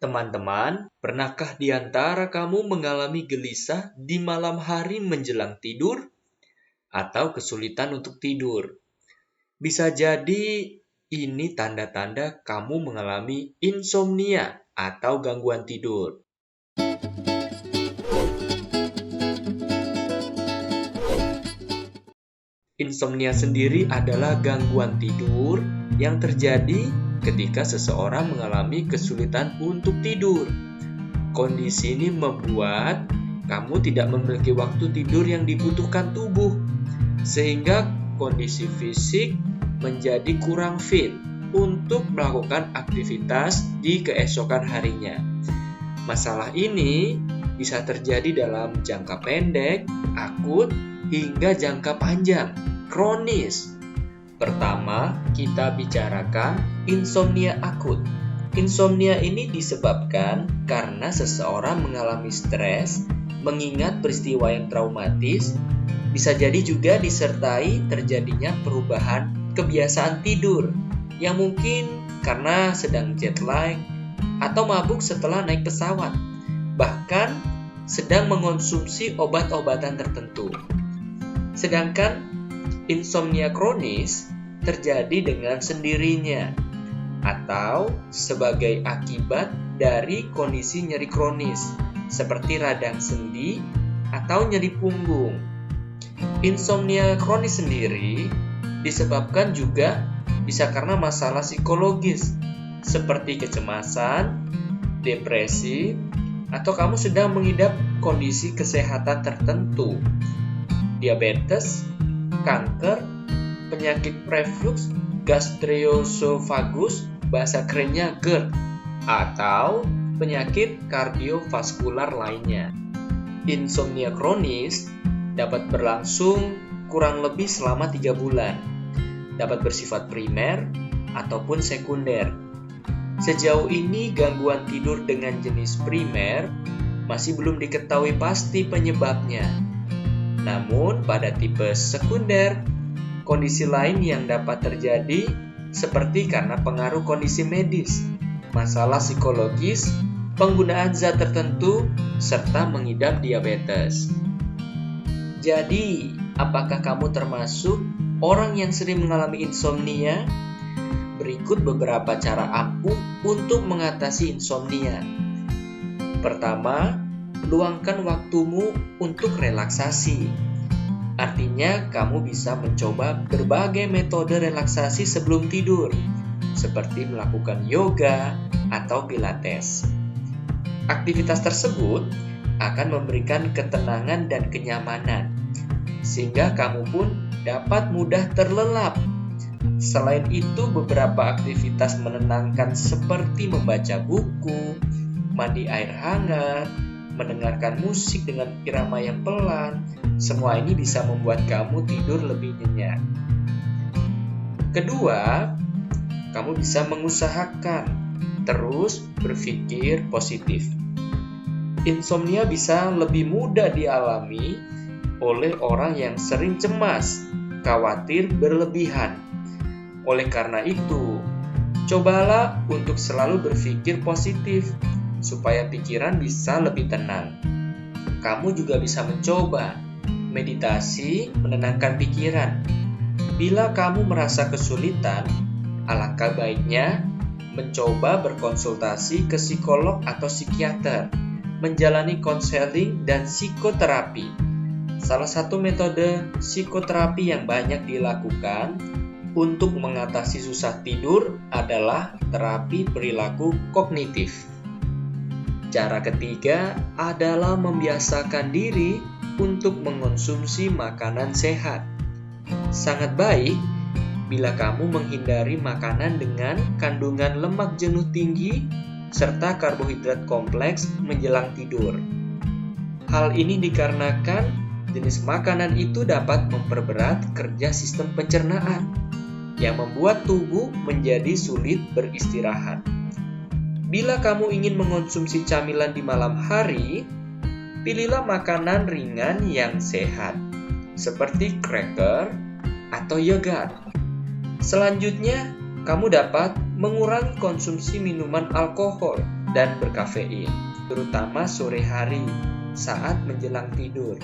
Teman-teman, pernahkah di antara kamu mengalami gelisah di malam hari menjelang tidur? Atau kesulitan untuk tidur? Bisa jadi ini tanda-tanda kamu mengalami insomnia atau gangguan tidur. Insomnia sendiri adalah gangguan tidur yang terjadi ketika seseorang mengalami kesulitan untuk tidur. Kondisi ini membuat kamu tidak memiliki waktu tidur yang dibutuhkan tubuh, sehingga kondisi fisik menjadi kurang fit untuk melakukan aktivitas di keesokan harinya. Masalah ini bisa terjadi dalam jangka pendek, akut, hingga jangka panjang, kronis. Pertama, kita bicarakan insomnia akut. Insomnia ini disebabkan karena seseorang mengalami stres, mengingat peristiwa yang traumatis, bisa jadi juga disertai terjadinya perubahan kebiasaan tidur, yang mungkin karena sedang jet lag atau mabuk setelah naik pesawat, bahkan sedang mengonsumsi obat-obatan tertentu. Sedangkan insomnia kronis terjadi dengan sendirinya atau sebagai akibat dari kondisi nyeri kronis seperti radang sendi atau nyeri punggung. Insomnia kronis sendiri disebabkan juga bisa karena masalah psikologis seperti kecemasan, depresi, atau kamu sedang mengidap kondisi kesehatan tertentu, diabetes, kanker, penyakit reflux, gastroesophagus, bahasa kerennya GERD, atau penyakit kardiovaskular lainnya. Insomnia kronis dapat berlangsung kurang lebih selama 3 bulan, dapat bersifat primer ataupun sekunder. Sejauh ini gangguan tidur dengan jenis primer masih belum diketahui pasti penyebabnya. Namun pada tipe sekunder, kondisi lain yang dapat terjadi seperti karena pengaruh kondisi medis, masalah psikologis, penggunaan zat tertentu, serta mengidap diabetes. Jadi, apakah kamu termasuk orang yang sering mengalami insomnia? Berikut beberapa cara ampuh untuk mengatasi insomnia. Pertama, luangkan waktumu untuk relaksasi. Artinya, kamu bisa mencoba berbagai metode relaksasi sebelum tidur, seperti melakukan yoga atau pilates. Aktivitas tersebut akan memberikan ketenangan dan kenyamanan, sehingga kamu pun dapat mudah terlelap. Selain itu, beberapa aktivitas menenangkan seperti membaca buku, mandi air hangat, mendengarkan musik dengan irama yang pelan, semua ini bisa membuat kamu tidur lebih nyenyak. Kedua, kamu bisa mengusahakan terus berpikir positif. Insomnia bisa lebih mudah dialami oleh orang yang sering cemas, khawatir berlebihan. Oleh karena itu, cobalah untuk selalu berpikir positif supaya pikiran bisa lebih tenang. Kamu juga bisa mencoba meditasi menenangkan pikiran. Bila kamu merasa kesulitan, alangkah baiknya mencoba berkonsultasi ke psikolog atau psikiater, menjalani konseling dan psikoterapi. Salah satu metode psikoterapi yang banyak dilakukan untuk mengatasi susah tidur adalah terapi perilaku kognitif. Cara ketiga adalah membiasakan diri untuk mengonsumsi makanan sehat. Sangat baik bila kamu menghindari makanan dengan kandungan lemak jenuh tinggi serta karbohidrat kompleks menjelang tidur. Hal ini dikarenakan jenis makanan itu dapat memperberat kerja sistem pencernaan, yang membuat tubuh menjadi sulit beristirahat. Bila kamu ingin mengonsumsi camilan di malam hari, pilihlah makanan ringan yang sehat, seperti cracker atau yogurt. Selanjutnya, kamu dapat mengurangi konsumsi minuman alkohol dan berkafein, terutama sore hari saat menjelang tidur.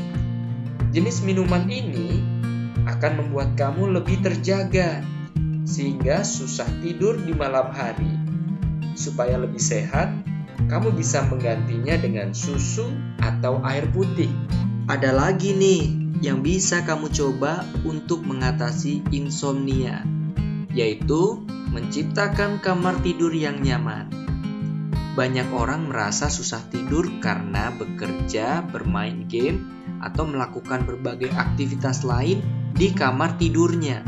Jenis minuman ini akan membuat kamu lebih terjaga, sehingga susah tidur di malam hari. Supaya lebih sehat, kamu bisa menggantinya dengan susu atau air putih. Ada lagi nih yang bisa kamu coba untuk mengatasi insomnia, yaitu menciptakan kamar tidur yang nyaman. Banyak orang merasa susah tidur karena bekerja, bermain game, atau melakukan berbagai aktivitas lain di kamar tidurnya.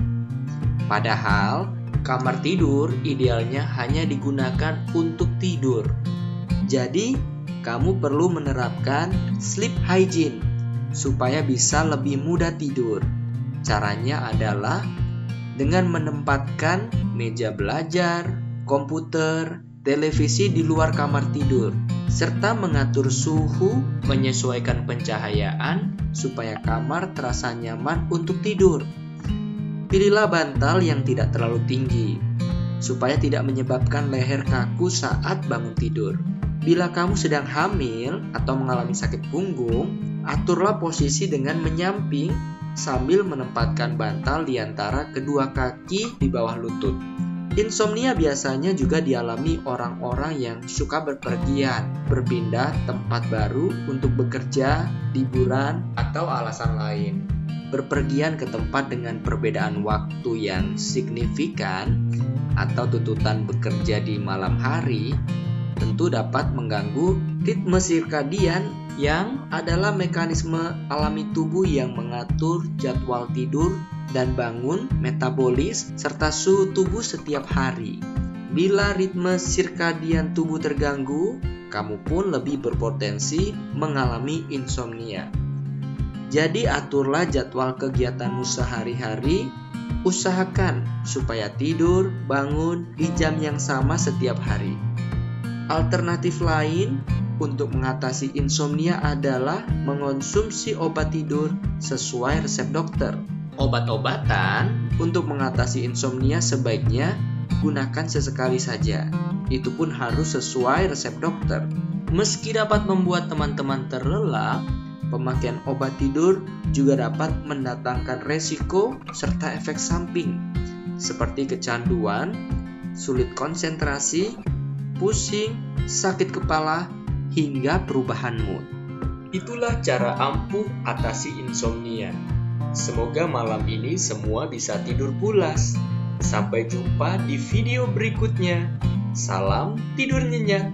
Padahal, kamar tidur idealnya hanya digunakan untuk tidur. Jadi, kamu perlu menerapkan sleep hygiene supaya bisa lebih mudah tidur. Caranya adalah dengan menempatkan meja belajar, komputer, televisi di luar kamar tidur, serta mengatur suhu, menyesuaikan pencahayaan supaya kamar terasa nyaman untuk tidur. Pilihlah bantal yang tidak terlalu tinggi, supaya tidak menyebabkan leher kaku saat bangun tidur. Bila kamu sedang hamil atau mengalami sakit punggung, aturlah posisi dengan menyamping sambil menempatkan bantal di antara kedua kaki di bawah lutut. Insomnia biasanya juga dialami orang-orang yang suka berpergian, berpindah tempat baru untuk bekerja, liburan, atau alasan lain. Berpergian ke tempat dengan perbedaan waktu yang signifikan atau tuntutan bekerja di malam hari tentu dapat mengganggu ritme sirkadian yang adalah mekanisme alami tubuh yang mengatur jadwal tidur dan bangun, metabolis, serta suhu tubuh setiap hari. Bila ritme sirkadian tubuh terganggu, kamu pun lebih berpotensi mengalami insomnia. Jadi aturlah jadwal kegiatanmu sehari-hari, usahakan supaya tidur, bangun di jam yang sama setiap hari. Alternatif lain untuk mengatasi insomnia adalah mengonsumsi obat tidur sesuai resep dokter. Obat-obatan untuk mengatasi insomnia sebaiknya gunakan sesekali saja. Itu pun harus sesuai resep dokter. Meski dapat membuat teman-teman terlelap, pemakaian obat tidur juga dapat mendatangkan resiko serta efek samping seperti kecanduan, sulit konsentrasi, pusing, sakit kepala, hingga perubahan mood. Itulah cara ampuh atasi insomnia. Semoga malam ini semua bisa tidur pulas. Sampai jumpa di video berikutnya. Salam tidur nyenyak.